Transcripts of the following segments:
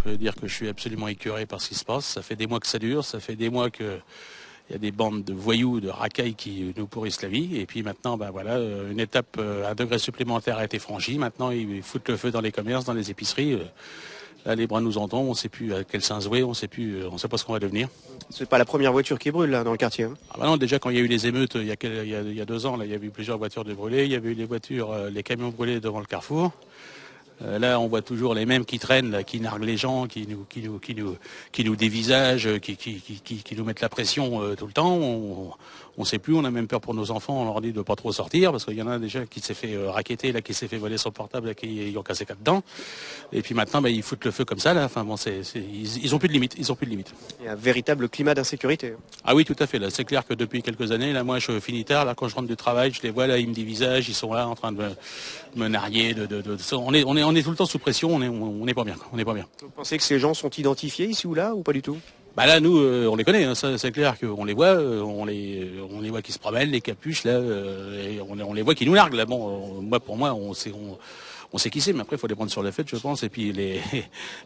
peux dire que je suis absolument écœuré par ce qui se passe. Ça fait des mois que ça dure, ça fait des mois que il y a des bandes de voyous, de racailles qui nous pourrissent la vie. Et puis maintenant, ben voilà, une étape, un degré supplémentaire a été franchi. Maintenant, ils foutent le feu dans les commerces, dans les épiceries. Là, les bras nous en tombent, on ne sait plus à quel sens jouer, on ne sait pas ce qu'on va devenir. C'est pas la première voiture qui brûle là dans le quartier. Hein. Ah ben non, déjà quand il y a eu les émeutes il y a 2 ans, là, il y avait eu plusieurs voitures de brûlées, il y avait eu les camions brûlés devant le carrefour. Là, on voit toujours les mêmes qui traînent, là, qui narguent les gens, qui nous dévisagent, qui nous mettent la pression tout le temps. On sait plus, on a même peur pour nos enfants, on leur dit de pas trop sortir, parce qu'il y en a déjà qui s'est fait racketter, là, qui s'est fait voler son portable, là, qui ont cassé 4 dents. Et puis maintenant, ils foutent le feu comme ça, là. Enfin bon, ils ont plus de limite, ils ont plus de limite. Il y a un véritable climat d'insécurité. Ah oui, tout à fait. Là, c'est clair que depuis quelques années, là, moi, je finis tard. Là, quand je rentre du travail, je les vois là, ils me dévisagent, ils sont là en train de me narguer. On est tout le temps sous pression. On n'est pas bien. On n'est pas bien. Vous pensez que ces gens sont identifiés ici ou là ou pas du tout? Bah là, nous, on les connaît. Hein, ça, c'est clair qu'on les voit. On les voit qui se promènent, les capuches là. Et on les voit qui nous larguent là. Bon, pour moi, on sait qui c'est, mais après il faut les prendre sur le fait, je pense, et puis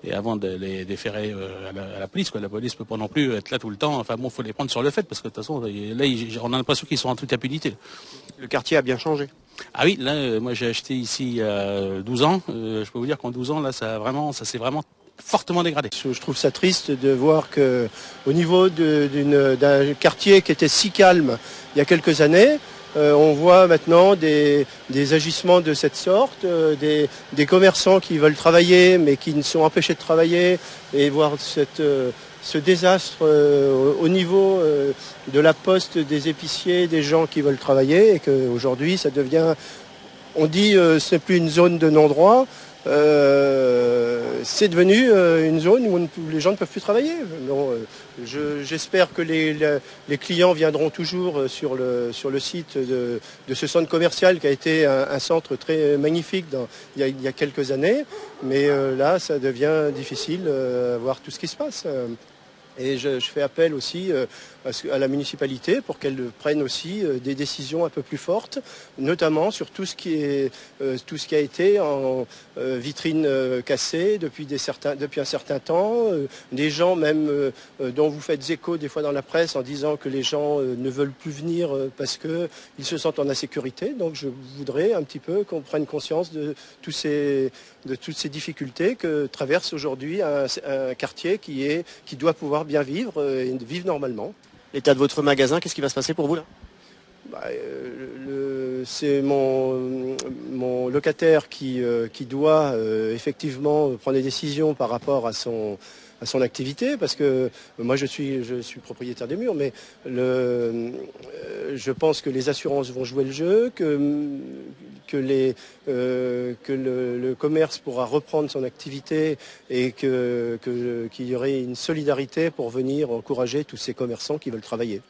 et avant de les déférer à la police, quoi. La police peut pas non plus être là tout le temps. Enfin bon, faut les prendre sur le fait, parce que de toute façon, là, on a l'impression qu'ils sont en toute impunité. Le quartier a bien changé. Ah oui, là, moi j'ai acheté ici il y a 12 ans. Je peux vous dire qu'en 12 ans, là, ça s'est vraiment fortement dégradé. Je trouve ça triste de voir que au niveau d'un quartier qui était si calme il y a quelques années, on voit maintenant des agissements de cette sorte, des commerçants qui veulent travailler mais qui ne sont empêchés de travailler, et voir ce désastre au niveau de la poste, des épiciers, des gens qui veulent travailler, et qu'aujourd'hui ça devient, on dit ce n'est plus une zone de non-droit, c'est devenu une zone où les gens ne peuvent plus travailler. Bon, j'espère que les clients viendront toujours sur le site de ce centre commercial qui a été un centre très magnifique il y a quelques années, mais là ça devient difficile à voir tout ce qui se passe. Et je fais appel aussi à la municipalité pour qu'elle prenne aussi des décisions un peu plus fortes, notamment sur tout ce qui a été en vitrine cassée depuis un certain temps, des gens même dont vous faites écho des fois dans la presse en disant que les gens ne veulent plus venir parce qu'ils se sentent en insécurité. Donc je voudrais un petit peu qu'on prenne conscience de toutes ces difficultés que traverse aujourd'hui un quartier qui doit pouvoir bien vivre et vivre normalement. L'état de votre magasin, qu'est-ce qui va se passer pour vous là? C'est mon locataire qui doit effectivement prendre des décisions par rapport à son activité, parce que moi je suis propriétaire des murs, mais je pense que les assurances vont jouer le jeu, que le commerce pourra reprendre son activité, et qu'il y aurait une solidarité pour venir encourager tous ces commerçants qui veulent travailler.